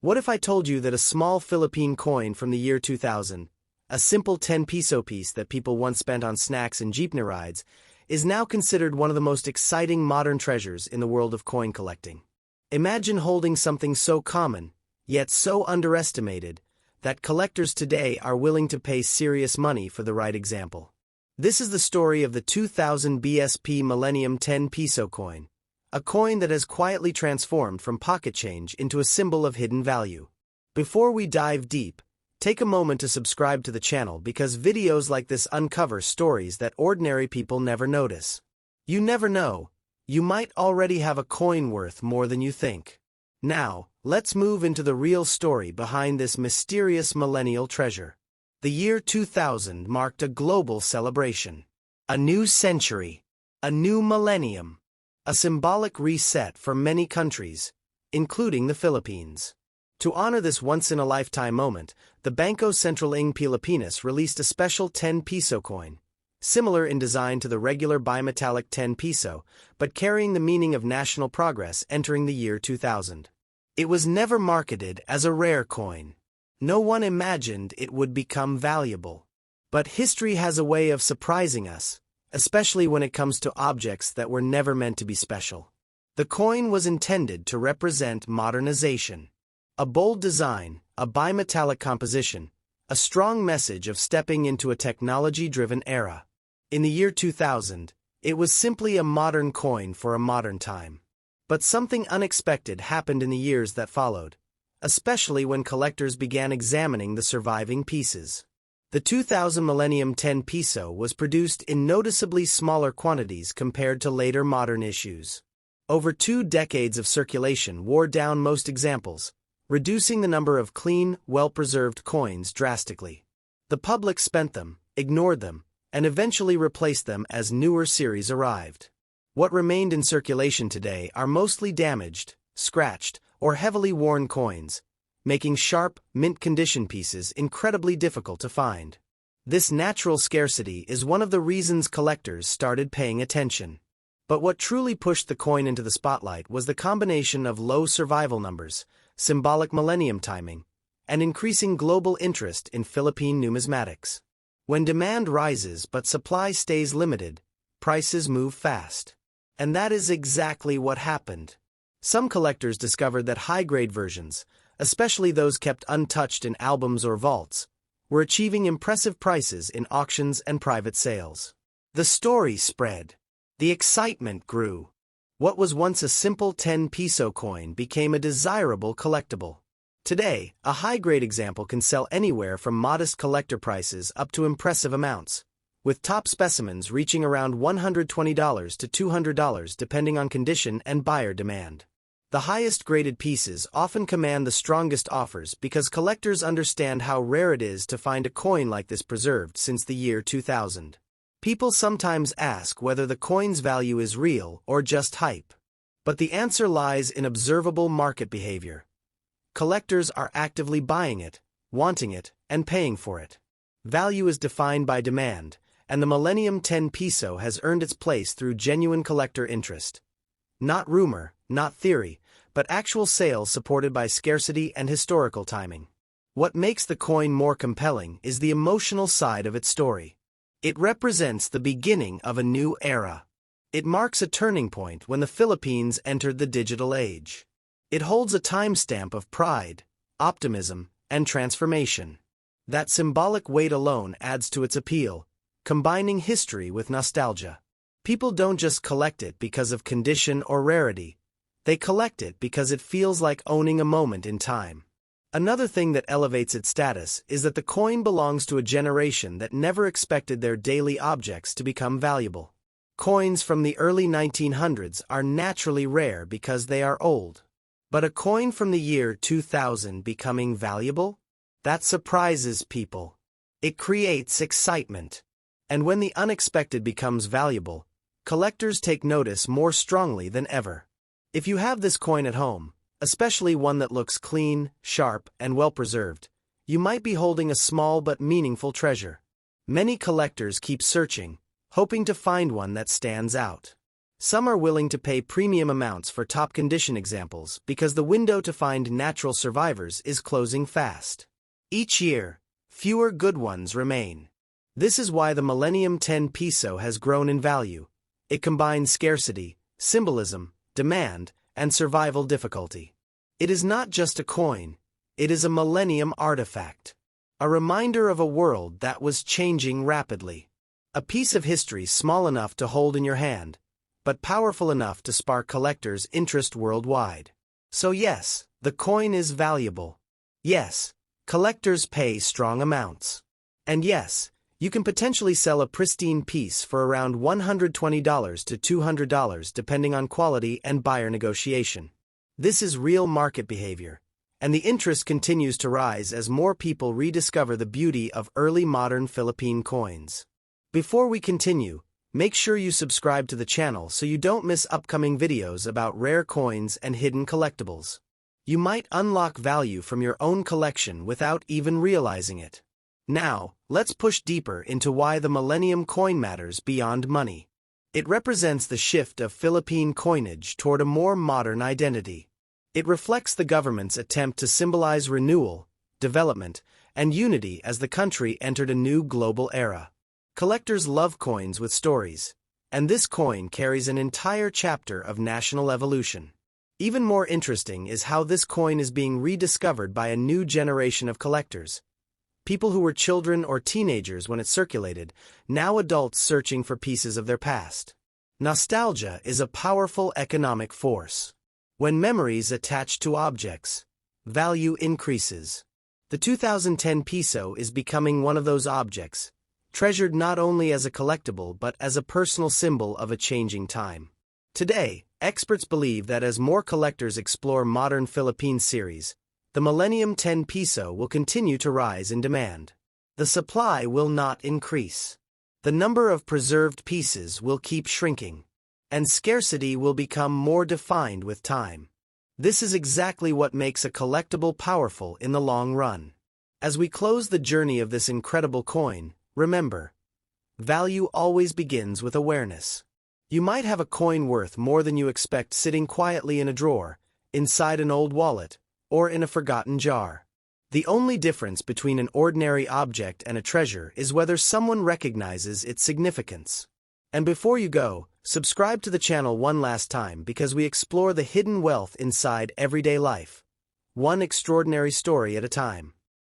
What if I told you that a small Philippine coin from the year 2000, a simple 10 peso piece that people once spent on snacks and jeepney rides, is now considered one of the most exciting modern treasures in the world of coin collecting? Imagine holding something so common, yet so underestimated, that collectors today are willing to pay serious money for the right example. This is the story of the 2000 BSP Millennium 10 Piso coin, a coin that has quietly transformed from pocket change into a symbol of hidden value. Before we dive deep, take a moment to subscribe to the channel because videos like this uncover stories that ordinary people never notice. You never know, you might already have a coin worth more than you think. Now, let's move into the real story behind this mysterious millennial treasure. The year 2000 marked a global celebration. A new century, a new millennium, a symbolic reset for many countries, including the Philippines. To honor this once-in-a-lifetime moment, the Bangko Sentral ng Pilipinas released a special 10 peso coin, similar in design to the regular bimetallic 10 peso, but carrying the meaning of national progress entering the year 2000. It was never marketed as a rare coin. No one imagined it would become valuable. But history has a way of surprising us, especially when it comes to objects that were never meant to be special. The coin was intended to represent modernization. A bold design, a bimetallic composition, a strong message of stepping into a technology-driven era. In the year 2000, it was simply a modern coin for a modern time. But something unexpected happened in the years that followed, especially when collectors began examining the surviving pieces. The 2000 Millennium 10 peso was produced in noticeably smaller quantities compared to later modern issues. Over 2 decades of circulation wore down most examples, reducing the number of clean, well-preserved coins drastically. The public spent them, ignored them, and eventually replaced them as newer series arrived. What remained in circulation today are mostly damaged, scratched, or heavily worn coins, making sharp, mint-condition pieces incredibly difficult to find. This natural scarcity is one of the reasons collectors started paying attention. But what truly pushed the coin into the spotlight was the combination of low survival numbers, symbolic millennium timing, and increasing global interest in Philippine numismatics. When demand rises but supply stays limited, prices move fast. And that is exactly what happened. Some collectors discovered that high-grade versions, especially those kept untouched in albums or vaults, were achieving impressive prices in auctions and private sales. The story spread. The excitement grew. What was once a simple 10 peso coin became a desirable collectible. Today, a high-grade example can sell anywhere from modest collector prices up to impressive amounts, with top specimens reaching around $120 to $200 depending on condition and buyer demand. The highest-graded pieces often command the strongest offers because collectors understand how rare it is to find a coin like this preserved since the year 2000. People sometimes ask whether the coin's value is real or just hype. But the answer lies in observable market behavior. Collectors are actively buying it, wanting it, and paying for it. Value is defined by demand, and the Millennium 10 peso has earned its place through genuine collector interest. Not rumor, not theory, but actual sales supported by scarcity and historical timing. What makes the coin more compelling is the emotional side of its story. It represents the beginning of a new era. It marks a turning point when the Philippines entered the digital age. It holds a timestamp of pride, optimism, and transformation. That symbolic weight alone adds to its appeal, combining history with nostalgia. People don't just collect it because of condition or rarity. They collect it because it feels like owning a moment in time. Another thing that elevates its status is that the coin belongs to a generation that never expected their daily objects to become valuable. Coins from the early 1900s are naturally rare because they are old. But a coin from the year 2000 becoming valuable? That surprises people. It creates excitement. And when the unexpected becomes valuable, collectors take notice more strongly than ever. If you have this coin at home, especially one that looks clean, sharp, and well-preserved, you might be holding a small but meaningful treasure. Many collectors keep searching, hoping to find one that stands out. Some are willing to pay premium amounts for top condition examples because the window to find natural survivors is closing fast. Each year, fewer good ones remain. This is why the Millennium 10 Piso has grown in value. It combines scarcity, symbolism, demand, and survival difficulty. It is not just a coin, it is a millennium artifact. A reminder of a world that was changing rapidly. A piece of history small enough to hold in your hand, but powerful enough to spark collectors' interest worldwide. So yes, the coin is valuable. Yes, collectors pay strong amounts. And yes, you can potentially sell a pristine piece for around $120 to $200 depending on quality and buyer negotiation. This is real market behavior, and the interest continues to rise as more people rediscover the beauty of early modern Philippine coins. Before we continue, make sure you subscribe to the channel so you don't miss upcoming videos about rare coins and hidden collectibles. You might unlock value from your own collection without even realizing it. Now, let's push deeper into why the Millennium coin matters beyond money. It represents the shift of Philippine coinage toward a more modern identity. It reflects the government's attempt to symbolize renewal, development, and unity as the country entered a new global era. Collectors love coins with stories, and this coin carries an entire chapter of national evolution. Even more interesting is how this coin is being rediscovered by a new generation of collectors. People who were children or teenagers when it circulated, now adults searching for pieces of their past. Nostalgia is a powerful economic force. When memories attach to objects, value increases. The 2010 Piso is becoming one of those objects, treasured not only as a collectible but as a personal symbol of a changing time. Today, experts believe that as more collectors explore modern Philippine series, the Millennium 10 Piso will continue to rise in demand. The supply will not increase. The number of preserved pieces will keep shrinking, and scarcity will become more defined with time. This is exactly what makes a collectible powerful in the long run. As we close the journey of this incredible coin, remember, value always begins with awareness. You might have a coin worth more than you expect sitting quietly in a drawer, inside an old wallet, or in a forgotten jar. The only difference between an ordinary object and a treasure is whether someone recognizes its significance. And before you go, subscribe to the channel one last time because we explore the hidden wealth inside everyday life, one extraordinary story at a time.